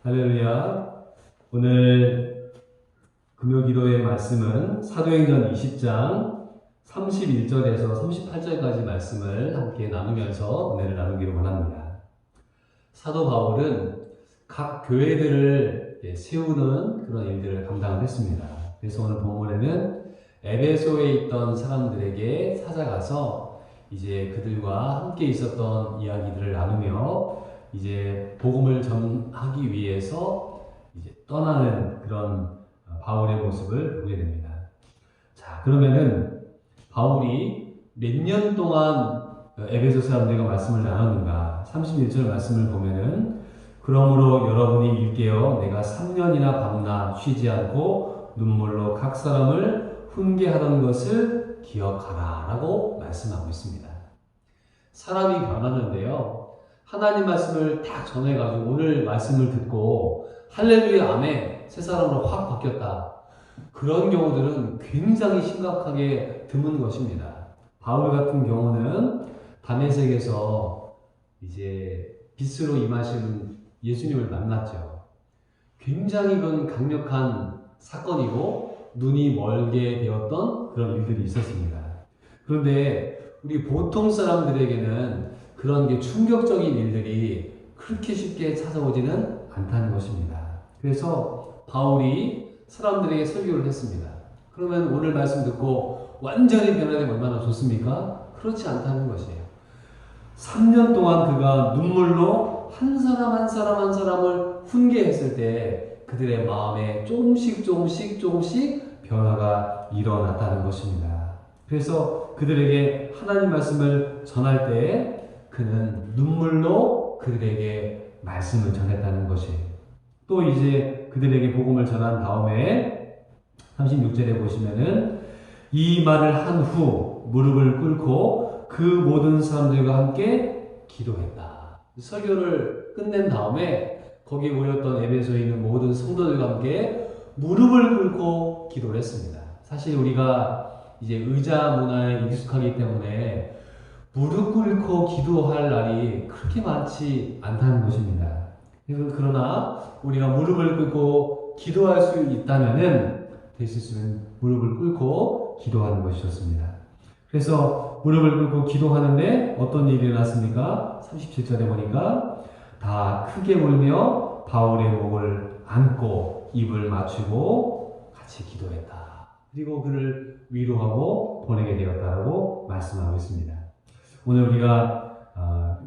할렐루야. 오늘 금요기도의 말씀은 사도행전 20장 31절에서 38절까지 말씀을 함께 나누면서 은혜를 나누기를 원합니다. 사도 바울은 각 교회들을 세우는 그런 일들을 감당을 했습니다. 그래서 오늘 본문에는 에베소에 있던 사람들에게 찾아가서 이제 그들과 함께 있었던 이야기들을 나누며 이제 복음을 전하기 위해서 이제 떠나는 그런 바울의 모습을 보게 됩니다. 자, 그러면은 바울이 몇 년 동안 에베소 사람들과 말씀을 나눴는가? 31절 말씀을 보면은 그러므로 여러분이 일깨어 내가 3년이나 밤낮 쉬지 않고 눈물로 각 사람을 훈계하던 것을 기억하라 라고 말씀하고 있습니다. 사람이 변하는데요. 하나님 말씀을 딱 전해가지고 오늘 말씀을 듣고 할렐루야 아멘 새 사람으로 확 바뀌었다. 그런 경우들은 굉장히 심각하게 드문 것입니다. 바울 같은 경우는 다메섹에서 이제 빛으로 임하신 예수님을 만났죠. 굉장히 그건 강력한 사건이고 눈이 멀게 되었던 그런 일들이 있었습니다. 그런데 우리 보통 사람들에게는 그런 게 충격적인 일들이 그렇게 쉽게 찾아오지는 않다는 것입니다. 그래서 바울이 사람들에게 설교를 했습니다. 그러면 오늘 말씀 듣고 완전히 변화되면 얼마나 좋습니까? 그렇지 않다는 것이에요. 3년 동안 그가 눈물로 한 사람 한 사람 한 사람을 훈계했을 때 그들의 마음에 조금씩 변화가 일어났다는 것입니다. 그래서 그들에게 하나님 말씀을 전할 때 그는 눈물로 그들에게 말씀을 전했다는 것이에요. 또 이제 그들에게 복음을 전한 다음에 36절에 보시면은 이 말을 한 후 무릎을 꿇고 그 모든 사람들과 함께 기도했다. 설교를 끝낸 다음에 거기에 모였던 에베소에 있는 모든 성도들과 함께 무릎을 꿇고 기도를 했습니다. 사실 우리가 이제 의자 문화에 익숙하기 때문에 무릎 꿇고 기도할 날이 그렇게 많지 않다는 것입니다. 그러나 우리가 무릎을 꿇고 기도할 수 있다면은 될 수 있으면 무릎을 꿇고 기도하는 것이 좋습니다. 그래서 무릎을 꿇고 기도하는데 어떤 일이 일어났습니까? 37절에 보니까 다 크게 울며 바울의 목을 안고 입을 맞추고 같이 기도했다. 그리고 그를 위로하고 보내게 되었다라고 말씀하고 있습니다. 오늘 우리가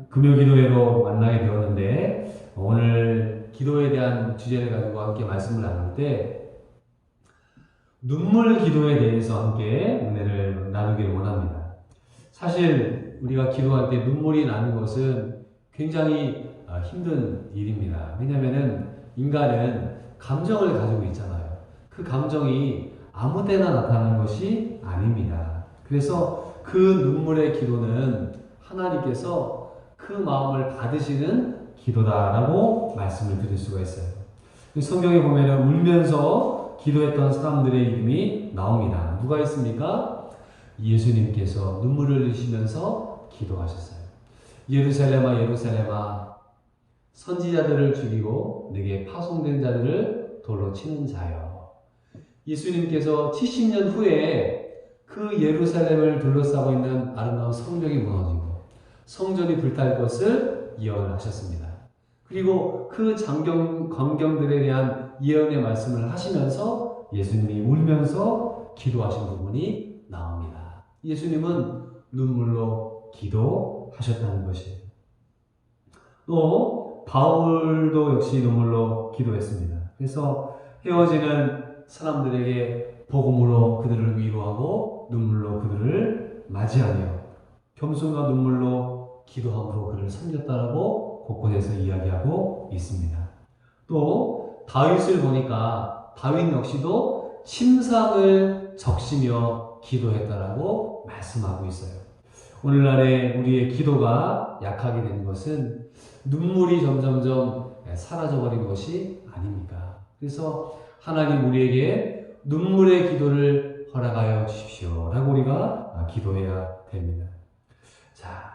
금요 기도회로 만나게 되었는데 오늘 기도에 대한 주제를 가지고 함께 말씀을 나눌 때 눈물 기도에 대해서 함께 은혜를 나누기를 원합니다. 사실 우리가 기도할 때 눈물이 나는 것은 굉장히 힘든 일입니다. 왜냐하면 인간은 감정을 가지고 있잖아요. 그 감정이 아무 때나 나타나는 것이 아닙니다. 그래서 그 눈물의 기도는 하나님께서 그 마음을 받으시는 기도다라고 말씀을 드릴 수가 있어요. 성경에 보면 울면서 기도했던 사람들의 이름이 나옵니다. 누가 있습니까? 예수님께서 눈물을 흘리시면서 기도하셨어요. 예루살렘아 예루살렘아 선지자들을 죽이고 내게 파송된 자들을 돌로 치는 자여. 예수님께서 70년 후에 그 예루살렘을 둘러싸고 있는 아름다운 성벽이 무너지고 성전이 불탈 것을 예언을 하셨습니다. 그리고 그 광경들에 대한 예언의 말씀을 하시면서 예수님이 울면서 기도하신 부분이 나옵니다. 예수님은 눈물로 기도하셨다는 것이에요. 또 바울도 역시 눈물로 기도했습니다. 그래서 헤어지는 사람들에게 복음으로 그들을 위로하고 눈물로 그들을 맞이하며 겸손과 눈물로 기도함으로 그를 섬겼다라고 곳곳에서 이야기하고 있습니다. 또 다윗을 보니까 다윗 역시도 침상을 적시며 기도했다라고 말씀하고 있어요. 오늘날에 우리의 기도가 약하게 되는 것은 눈물이 점점점 사라져버린 것이 아닙니까? 그래서 하나님 우리에게 눈물의 기도를 허락하여 주십시오 라고 우리가 기도해야 됩니다. 자,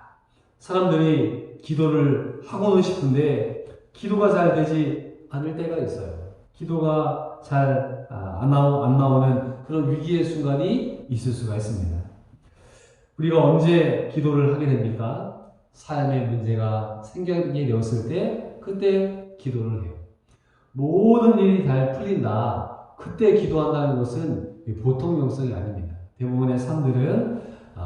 사람들이 기도를 하고는 싶은데 기도가 잘 되지 않을 때가 있어요. 기도가 잘 안 나오는 그런 위기의 순간이 있을 수가 있습니다. 우리가 언제 기도를 하게 됩니까? 삶의 문제가 생기게 되었을 때 그때 기도를 해요. 모든 일이 잘 풀린다. 그때 기도한다는 것은 보통 영성이 아닙니다. 대부분의 사람들은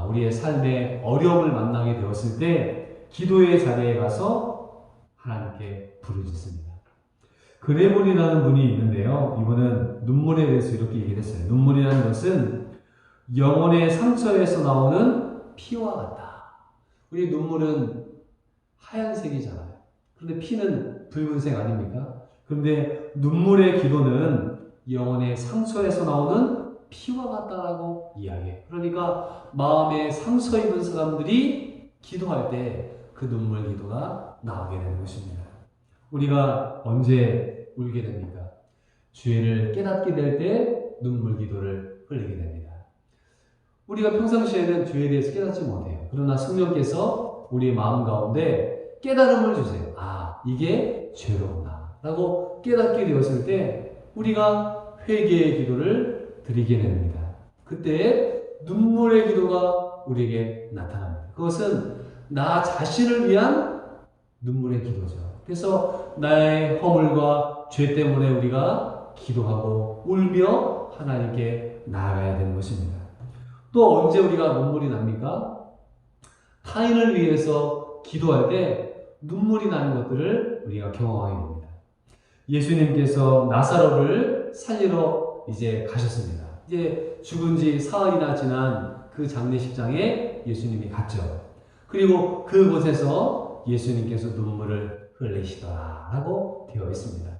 우리의 삶에 어려움을 만나게 되었을 때 기도의 자리에 가서 하나님께 부르짖습니다. 그레몬이라는 분이 있는데요. 이분은 눈물에 대해서 이렇게 얘기를 했어요. 눈물이라는 것은 영혼의 상처에서 나오는 피와 같다. 우리 눈물은 하얀색이잖아요. 그런데 피는 붉은색 아닙니까? 그런데 눈물의 기도는 영혼의 상처에서 나오는 피와 같다라고 이야기해요. 그러니까 마음에 상처 입은 사람들이 기도할 때 그 눈물 기도가 나오게 되는 것입니다. 우리가 언제 울게 됩니까? 죄를 깨닫게 될 때 눈물 기도를 흘리게 됩니다. 우리가 평상시에는 죄에 대해서 깨닫지 못해요. 그러나 성령께서 우리의 마음 가운데 깨달음을 주세요. 이게 죄로구나 라고 깨닫게 되었을 때 우리가 회개의 기도를 드리게 됩니다. 그때 눈물의 기도가 우리에게 나타납니다. 그것은 나 자신을 위한 눈물의 기도죠. 그래서 나의 허물과 죄 때문에 우리가 기도하고 울며 하나님께 나아가야 되는 것입니다. 또 언제 우리가 눈물이 납니까? 타인을 위해서 기도할 때 눈물이 나는 것들을 우리가 경험하게 됩니다. 예수님께서 나사로를 살리러 이제 가셨습니다. 이제 죽은 지 사흘이나 지난 그 장례식장에 예수님이 갔죠. 그리고 그곳에서 예수님께서 눈물을 흘리시더라라고 되어 있습니다.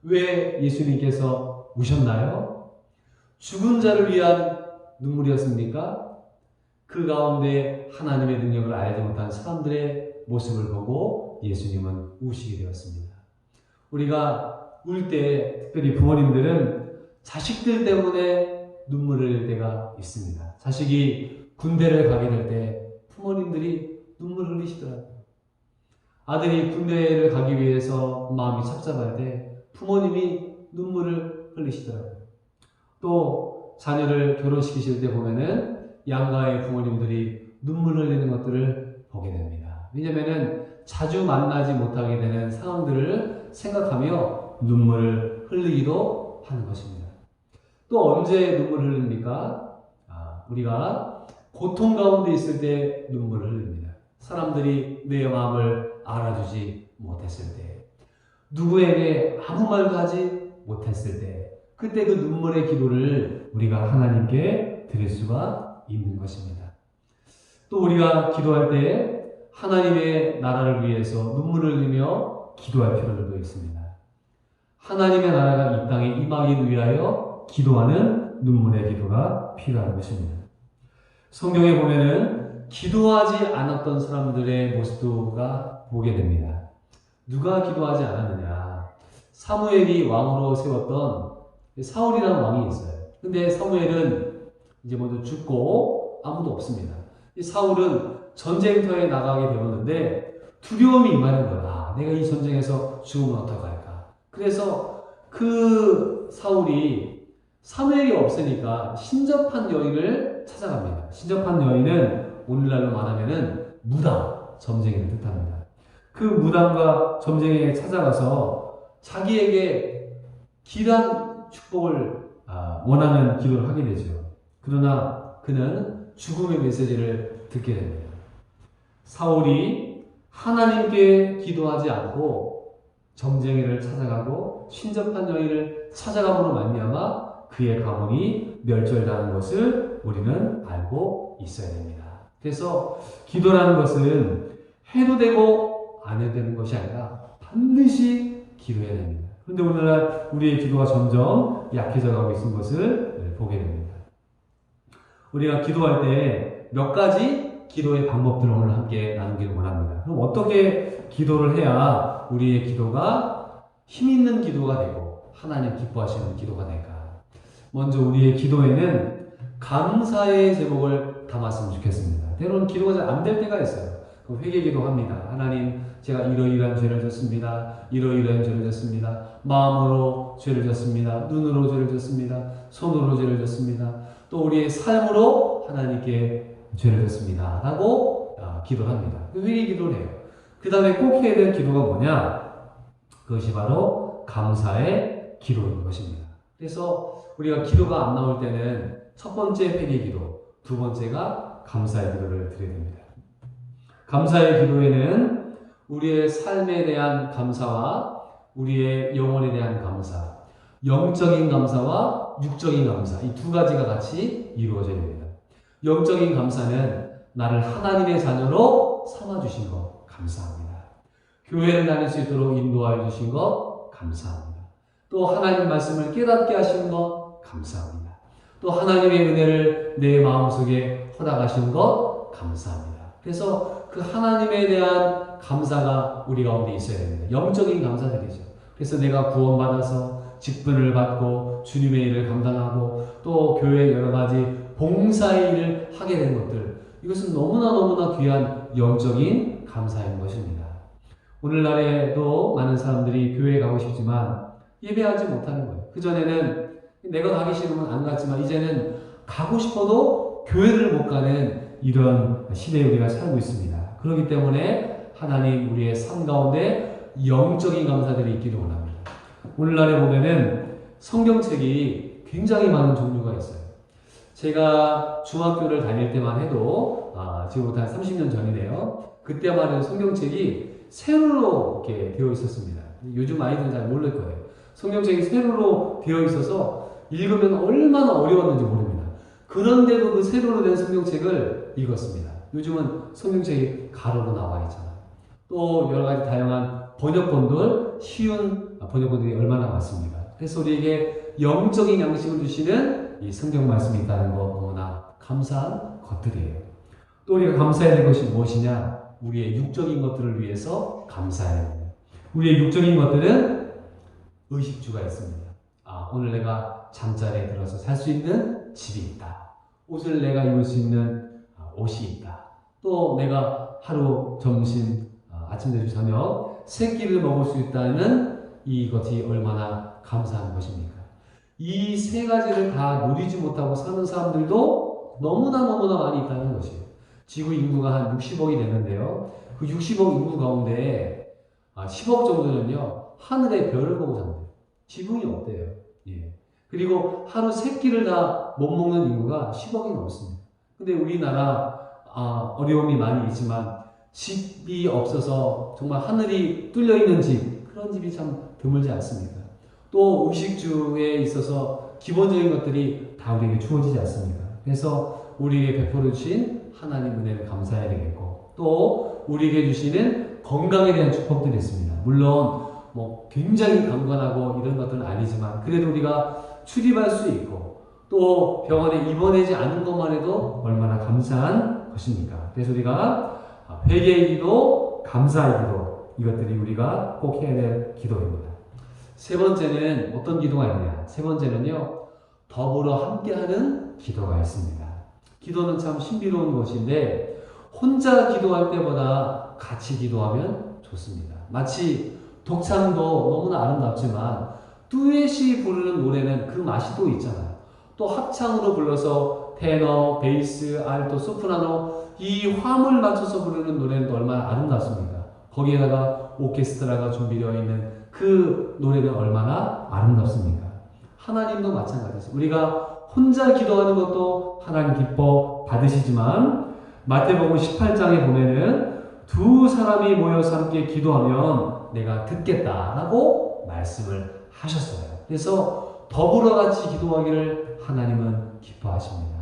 왜 예수님께서 우셨나요? 죽은 자를 위한 눈물이었습니까? 그 가운데 하나님의 능력을 알지 못한 사람들의 모습을 보고 예수님은 우시게 되었습니다. 우리가 울 때 특별히 부모님들은 자식들 때문에 눈물을 흘릴 때가 있습니다. 자식이 군대를 가게 될 때 부모님들이 눈물을 흘리시더라고요. 아들이 군대를 가기 위해서 마음이 착잡할 때 부모님이 눈물을 흘리시더라고요. 또 자녀를 결혼시키실 때 보면은 양가의 부모님들이 눈물 흘리는 것들을 보게 됩니다. 왜냐면은 자주 만나지 못하게 되는 상황들을 생각하며 눈물을 흘리기도 하는 것입니다. 또 언제 눈물을 흘립니까? 우리가 고통 가운데 있을 때 눈물을 흘립니다. 사람들이 내 마음을 알아주지 못했을 때, 누구에게 아무 말도 하지 못했을 때, 그때 그 눈물의 기도를 우리가 하나님께 드릴 수가 있는 것입니다. 또 우리가 기도할 때 하나님의 나라를 위해서 눈물을 흘리며 기도할 필요도 있습니다. 하나님의 나라가 이 땅에 임하기 위하여 기도하는 눈물의 기도가 필요한 것입니다. 성경에 보면은 기도하지 않았던 사람들의 모습도가 보게 됩니다. 누가 기도하지 않았느냐? 사무엘이 왕으로 세웠던 사울이라는 왕이 있어요. 근데 사무엘은 이제 먼저 죽고 아무도 없습니다. 사울은 전쟁터에 나가게 되었는데 두려움이 임하는 거야. 내가 이 전쟁에서 죽으면 어떡할까? 그래서 그 사울이 사무엘이 없으니까 신접한 여인을 찾아갑니다. 신접한 여인은 오늘날로 말하면은 무당, 점쟁이를 뜻합니다. 그 무당과 점쟁이에게 찾아가서 자기에게 길한 축복을 원하는 기도를 하게 되죠. 그러나 그는 죽음의 메시지를 듣게 됩니다. 사울이 하나님께 기도하지 않고 점쟁이를 찾아가고 신접한 여인을 찾아감으로 말미암아 그의 가문이 멸절당한 것을 우리는 알고 있어야 됩니다. 그래서 기도라는 것은 해도 되고 안 해도 되는 것이 아니라 반드시 기도해야 됩니다. 그런데 오늘날 우리의 기도가 점점 약해져 가고 있는 것을 보게 됩니다. 우리가 기도할 때 몇 가지 기도의 방법들을 오늘 함께 나누기를 원합니다. 그럼 어떻게 기도를 해야 우리의 기도가 힘 있는 기도가 되고 하나님 기뻐하시는 기도가 될까? 먼저 우리의 기도에는 감사의 제목을 담았으면 좋겠습니다. 때로는 기도가 잘 안 될 때가 있어요. 회개 기도합니다. 하나님 제가 이러이러한 죄를 졌습니다. 이러이러한 죄를 졌습니다. 마음으로 죄를 졌습니다. 눈으로 죄를 졌습니다. 손으로 죄를 졌습니다. 또 우리의 삶으로 하나님께 죄를 졌습니다. 라고 기도를 합니다. 왜 기도를 해요? 그 다음에 꼭 해야 될 기도가 뭐냐? 그것이 바로 감사의 기도인 것입니다. 그래서 우리가 기도가 안 나올 때는 첫 번째 회개 기도, 두 번째가 감사의 기도를 드려야 됩니다. 감사의 기도에는 우리의 삶에 대한 감사와 우리의 영혼에 대한 감사, 영적인 감사와 육적인 감사, 이 두 가지가 같이 이루어져야 됩니다. 영적인 감사는 나를 하나님의 자녀로 삼아주신 것 감사합니다. 교회를 다닐 수 있도록 인도하여 주신 것 감사합니다. 또 하나님 말씀을 깨닫게 하신 것 감사합니다. 또 하나님의 은혜를 내 마음속에 허락하신 것 감사합니다. 그래서 그 하나님에 대한 감사가 우리 가운데 있어야 됩니다. 영적인 감사들이죠. 그래서 내가 구원받아서 직분을 받고 주님의 일을 감당하고 또 교회 여러 가지 봉사의 일을 하게 된 것들, 이것은 너무나 귀한 영적인 감사인 것입니다. 오늘날에도 많은 사람들이 교회에 가고 싶지만 예배하지 못하는 거예요. 그전에는 내가 가기 싫으면 안 갔지만 이제는 가고 싶어도 교회를 못 가는 이런 시대에 우리가 살고 있습니다. 그렇기 때문에 하나님 우리의 삶 가운데 영적인 감사들이 있기를 원합니다. 오늘날에 보면은 성경책이 굉장히 많은 종류가 있어요. 제가 중학교를 다닐 때만 해도 지금부터 한 30년 전이네요. 그때만 해도 성경책이 세로로 이렇게 되어 있었습니다. 요즘 아이들은 잘 모를 거예요. 성경책이 세로로 되어 있어서 읽으면 얼마나 어려웠는지 모릅니다. 그런데도 그 세로로 된 성경책을 읽었습니다. 요즘은 성경책이 가로로 나와 있잖아요. 또 여러 가지 다양한 번역본들, 쉬운 번역본들이 얼마나 많습니까? 그래서 우리에게 영적인 양식을 주시는 이 성경 말씀이 있다는 거 너무나 감사한 것들이에요. 또 우리가 감사해야 될 것이 무엇이냐? 우리의 육적인 것들을 위해서 감사해야 합니다. 우리의 육적인 것들은 의식주가 있습니다. 오늘 내가 잠자리에 들어서 살 수 있는 집이 있다. 옷을 내가 입을 수 있는 옷이 있다. 또 내가 하루, 점심, 아침, 점심, 저녁 세 끼를 먹을 수 있다는 이것이 얼마나 감사한 것입니까? 이 세 가지를 다 누리지 못하고 사는 사람들도 너무나 많이 있다는 것이에요. 지구 인구가 한 60억이 되는데요. 그 60억 인구 가운데 10억 정도는요, 하늘의 별을 보고 산대요. 지붕이 없대요. 예. 그리고 하루 세 끼를 다 못 먹는 인구가 10억이 넘습니다. 근데 우리나라 어려움이 많이 있지만 집이 없어서 정말 하늘이 뚫려 있는 집, 그런 집이 참 드물지 않습니까? 또 의식주에 있어서 기본적인 것들이 다 우리에게 주어지지 않습니까? 그래서 우리에게 베풀어 주신 하나님 은혜를 감사해야 되겠고, 또 우리에게 주시는 건강에 대한 축복들이 있습니다. 물론 굉장히 강건하고 이런 것들은 아니지만 그래도 우리가 출입할 수 있고 또 병원에 입원하지 않은 것만 해도 얼마나 감사한 것입니까? 그래서 우리가 회개의 기도, 감사의 기도, 이것들이 우리가 꼭 해야 될 기도입니다. 세 번째는 어떤 기도가 있냐? 세 번째는요, 더불어 함께하는 기도가 있습니다. 기도는 참 신비로운 것인데 혼자 기도할 때보다 같이 기도하면 좋습니다. 마치 독창도 너무나 아름답지만 듀엣이 부르는 노래는 그 맛이 또 있잖아요. 또 합창으로 불러서 테너, 베이스, 알토, 소프라노 이 화음을 맞춰서 부르는 노래는 또 얼마나 아름답습니까? 거기에다가 오케스트라가 준비되어 있는 그 노래는 얼마나 아름답습니까? 하나님도 마찬가지죠. 우리가 혼자 기도하는 것도 하나님 기뻐 받으시지만 마태복음 18장에 보면은 두 사람이 모여서 함께 기도하면 내가 듣겠다라고 말씀을 하셨어요. 그래서 더불어 같이 기도하기를 하나님은 기뻐하십니다.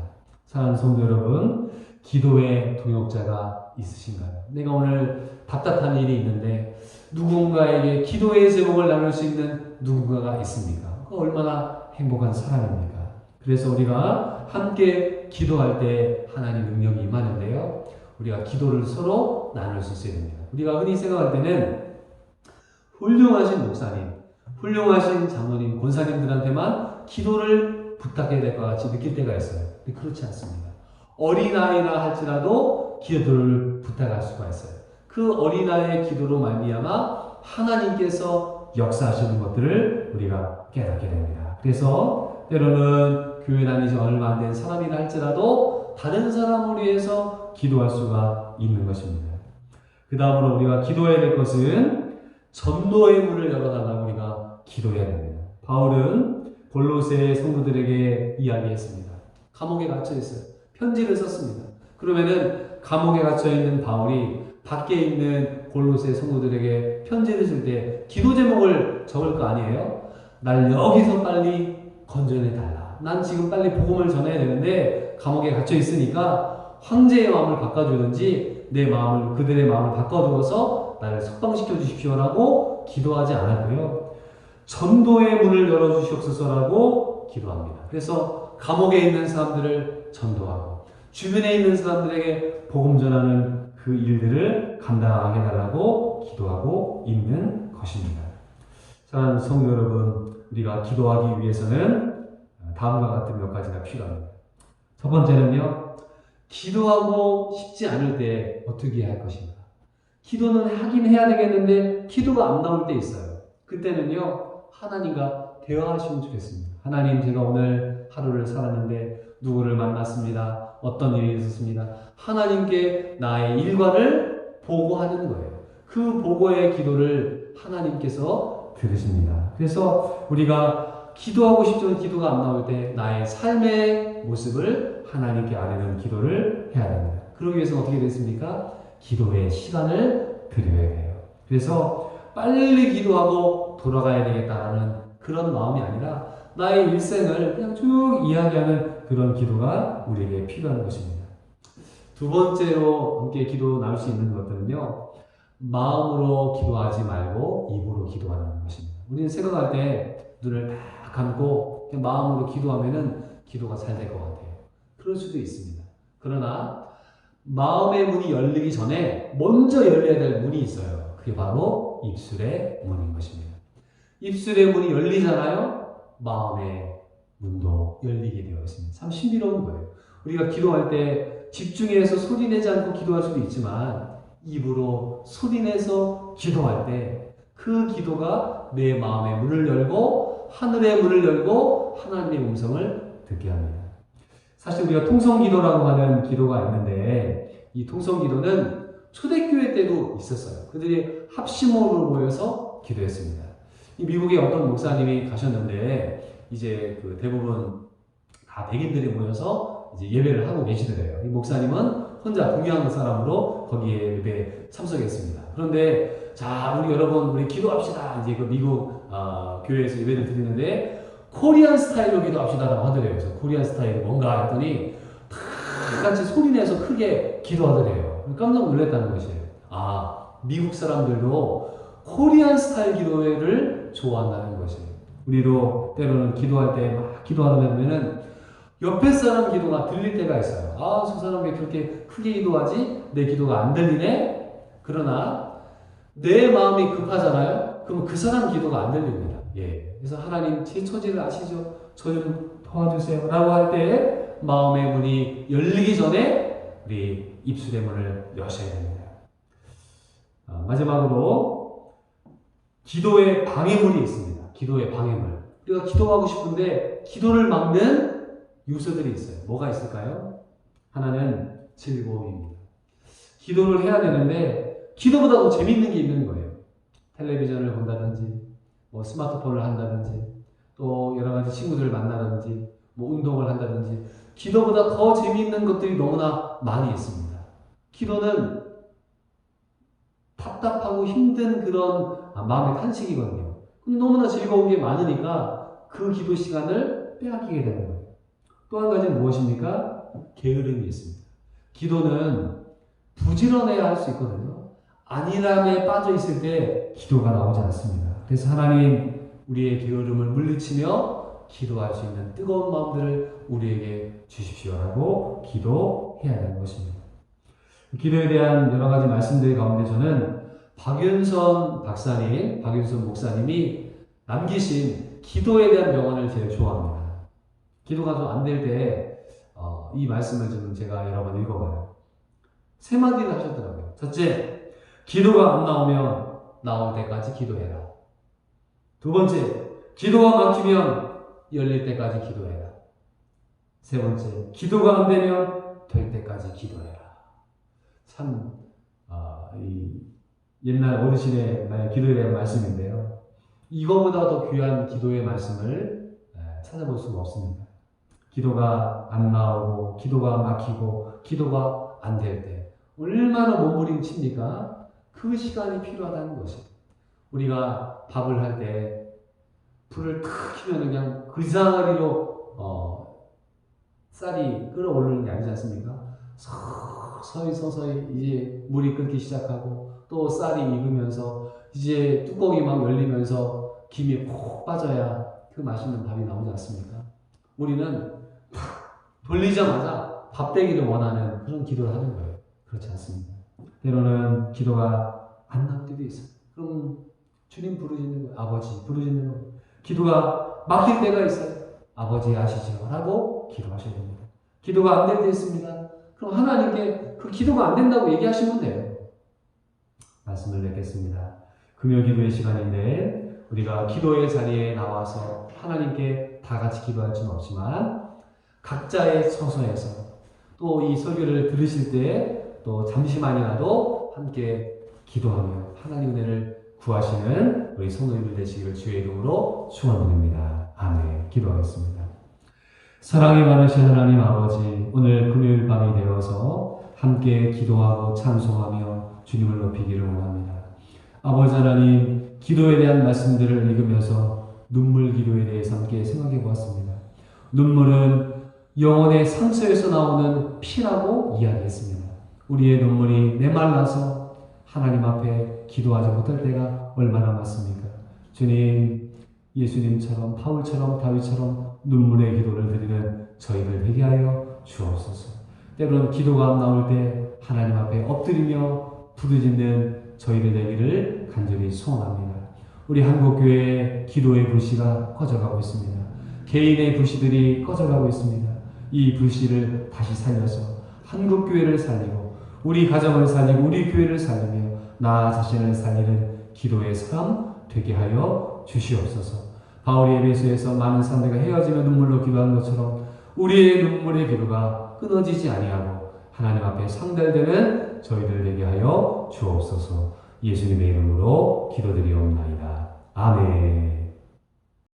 사랑하는 성도 여러분, 기도의 동역자가 있으신가요? 내가 오늘 답답한 일이 있는데 누군가에게 기도의 제목을 나눌 수 있는 누군가가 있습니까? 그 얼마나 행복한 사람입니까? 그래서 우리가 함께 기도할 때 하나님 능력이 임하는데요. 우리가 기도를 서로 나눌 수 있어야 됩니다. 우리가 흔히 생각할 때는 훌륭하신 목사님, 훌륭하신 장로님, 권사님들한테만 기도를 부탁해야 될 것 같이 느낄 때가 있어요. 근데 그렇지 않습니다. 어린아이라 할지라도 기도를 부탁할 수가 있어요. 그 어린아이의 기도로 말미암아 하나님께서 역사하시는 것들을 우리가 깨닫게 됩니다. 그래서 때로는 교회 다니지 지 얼마 안 된 사람이라 할지라도 다른 사람을 위해서 기도할 수가 있는 것입니다. 그 다음으로 우리가 기도해야 될 것은 전도의 문을 열어달라고 우리가 기도해야 됩니다. 바울은 골로새 성도들에게 이야기했습니다. 감옥에 갇혀 있어요. 편지를 썼습니다. 그러면은 감옥에 갇혀 있는 바울이 밖에 있는 골로새 성도들에게 편지를 쓸 때 기도 제목을 적을 거 아니에요? 날 여기서 빨리 건져내달라. 난 지금 빨리 복음을 전해야 되는데 감옥에 갇혀 있으니까 황제의 마음을 바꿔주든지 내 마음을, 그들의 마음을 바꿔주어서 나를 석방시켜 주십시오라고 기도하지 않았고요. 전도의 문을 열어주시옵소서라고 기도합니다. 그래서 감옥에 있는 사람들을 전도하고 주변에 있는 사람들에게 복음 전하는 그 일들을 감당하게 해달라고 기도하고 있는 것입니다. 사랑하는 성도 여러분, 우리가 기도하기 위해서는 다음과 같은 몇 가지가 필요합니다. 첫 번째는요, 기도하고 싶지 않을 때 어떻게 할 것인가. 기도는 하긴 해야 되겠는데 기도가 안 나올 때 있어요. 그때는요, 하나님과 대화하시면 좋겠습니다. 하나님, 제가 오늘 하루를 살았는데 누구를 만났습니다. 어떤 일이 있었습니다. 하나님께 나의 일과를 보고하는 거예요. 그 보고의 기도를 하나님께서 들으십니다. 그래서 우리가 기도하고 싶지만 기도가 안 나올 때 나의 삶의 모습을 하나님께 아뢰는 기도를 해야 됩니다. 그러기 위해서 어떻게 됐습니까? 기도의 시간을 드려야 돼요. 그래서 빨리 기도하고 돌아가야 되겠다라는 그런 마음이 아니라 나의 일생을 그냥 쭉 이야기하는 그런 기도가 우리에게 필요한 것입니다. 두 번째로 함께 기도 나올 수 있는 것들은요, 마음으로 기도하지 말고 입으로 기도하는 것입니다. 우리는 생각할 때 눈을 딱 감고 그냥 마음으로 기도하면은 기도가 잘 될 것 같아요. 그럴 수도 있습니다. 그러나 마음의 문이 열리기 전에 먼저 열려야 될 문이 있어요. 그게 바로 입술의 문인 것입니다. 입술의 문이 열리잖아요. 마음의 문도 열리게 되어 있습니다. 참 신비로운 거예요. 우리가 기도할 때 집중해서 소리내지 않고 기도할 수도 있지만 입으로 소리내서 기도할 때 그 기도가 내 마음의 문을 열고 하늘의 문을 열고 하나님의 음성을 듣게 합니다. 사실 우리가 통성기도라고 하는 기도가 있는데 이 통성기도는 초대교회 때도 있었어요. 그들이 합심으로 모여서 기도했습니다. 이 미국에 어떤 목사님이 가셨는데 이제 그 대부분 다 백인들이 모여서 이제 예배를 하고 계시더래요. 이 목사님은 혼자 동양 사람으로 거기에 예배에 참석했습니다. 그런데 자, 우리 여러분, 우리 기도합시다. 이제 그 미국 교회에서 예배를 드리는데 코리안 스타일로 기도합시다라고 하더래요. 그래서 코리안 스타일이 뭔가 했더니 다 같이 소리내서 크게 기도하더래요. 깜짝 놀랐다는 것이에요. 아, 미국 사람들도 코리안 스타일 기도회를 좋아한다는 것이에요. 우리도 때로는 기도할 때 막 기도하다 보면은 옆에 사람 기도가 들릴 때가 있어요. 아, 저 사람 왜 그렇게 크게 기도하지? 내 기도가 안 들리네? 그러나 내 마음이 급하잖아요? 그럼 그 사람 기도가 안 들립니다. 예. 그래서 하나님 제 처지를 아시죠? 저 좀 도와주세요. 라고 할 때 마음의 문이 열리기 전에 우리 입술의 문을 여셔야 됩니다. 마지막으로 기도의 방해물이 있습니다. 기도의 방해물. 우리가 기도하고 싶은데 기도를 막는 요소들이 있어요. 뭐가 있을까요? 하나는 즐거움입니다. 기도를 해야 되는데 기도보다 더 재밌는 게 있는 거예요. 텔레비전을 본다든지 뭐 스마트폰을 한다든지 또 여러 가지 친구들을 만나든지 뭐 운동을 한다든지 기도보다 더 재미있는 것들이 너무나 많이 있습니다. 기도는 답답하고 힘든 그런 마음의 탄식이거든요. 근데 너무나 즐거운 게 많으니까 그 기도 시간을 빼앗기게 되는 거예요. 또 한 가지는 무엇입니까? 게으름이 있습니다. 기도는 부지런해야 할 수 있거든요. 안일함에 빠져 있을 때 기도가 나오지 않습니다. 그래서 하나님 우리의 게으름을 물리치며 기도할 수 있는 뜨거운 마음들을 우리에게 주십시오라고 기도해야 하는 것입니다. 기도에 대한 여러 가지 말씀들 가운데 저는 박윤선 박사님, 박윤선 목사님이 남기신 기도에 대한 명언을 제일 좋아합니다. 기도가 좀 안 될 때 이 말씀을 좀 제가 여러 번 읽어봐요. 세 마디를 하셨더라고요. 첫째, 기도가 안 나오면 나올 때까지 기도해라. 두 번째, 기도가 막히면 열릴 때까지 기도해라. 세 번째, 기도가 안 되면 될 때까지 기도해라. 참 이 옛날 어르신의 기도에 대한 말씀인데요. 이거보다 더 귀한 기도의 말씀을 찾아볼 수가 없습니다. 기도가 안 나오고 기도가 막히고 기도가 안 될 때 얼마나 몸부림칩니까? 그 시간이 필요하다는 것이에요. 우리가 밥을 할 때 불을 탁 켜면 그냥 그 자리로 쌀이 끓어오르는 게 아니지 않습니까? 서서히 이제 물이 끓기 시작하고 또 쌀이 익으면서 이제 뚜껑이 막 열리면서 김이 푹 빠져야 그 맛있는 밥이 나오지 않습니까? 우리는 돌리자마자 밥 되기를 원하는 그런 기도를 하는 거예요. 그렇지 않습니다. 때로는 기도가 안 나올 때도 있어요. 그럼 주님 부르짖는 거예요. 아버지 부르짖는 거예요. 기도가 막힐 때가 있어요. 아버지 아시죠? 라고 기도하셔야 됩니다. 기도가 안 될 때 있습니다. 그럼 하나님께 그 기도가 안 된다고 얘기하시면 돼요. 말씀을 맺겠습니다. 금요 기도의 시간인데 우리가 기도의 자리에 나와서 하나님께 다 같이 기도할 수는 없지만 각자의 처소에서 또 이 설교를 들으실 때 또 잠시만이라도 함께 기도하며 하나님 은혜를 구하시는 우리 성도님들 되시기를 주의 이름으로 축원드립니다. 아멘. 기도하겠습니다. 사랑이 많으신 하나님 아버지, 오늘 금요일 밤이 되어서 함께 기도하고 찬송하며 주님을 높이기를 원합니다. 아버지 하나님, 기도에 대한 말씀들을 읽으면서 눈물 기도에 대해서 함께 생각해 보았습니다. 눈물은 영혼의 상처에서 나오는 피라고 이야기했습니다. 우리의 눈물이 메말라서 하나님 앞에 기도하지 못할 때가 얼마나 많습니까? 주님, 예수님처럼 바울처럼 다윗처럼 눈물의 기도를 드리는 저희를 되게 하여 주옵소서. 때로는 기도가 안 나올 때 하나님 앞에 엎드리며 부르짖는 저희들 되기를 간절히 소원합니다. 우리 한국교회의 기도의 불씨가 꺼져가고 있습니다. 개인의 불씨들이 꺼져가고 있습니다. 이 불씨를 다시 살려서 한국교회를 살리고 우리 가정을 살리고 우리 교회를 살리며 나 자신을 살리는 기도의 삶 되게 하여 주시옵소서. 바울이 에베소에서 많은 사람들과 헤어지며 눈물로 기도하는 것처럼 우리의 눈물의 기도가 끊어지지 아니하고 하나님 앞에 상달되는 저희들 되게 하여 주옵소서. 예수님의 이름으로 기도드리옵나이다. 아멘.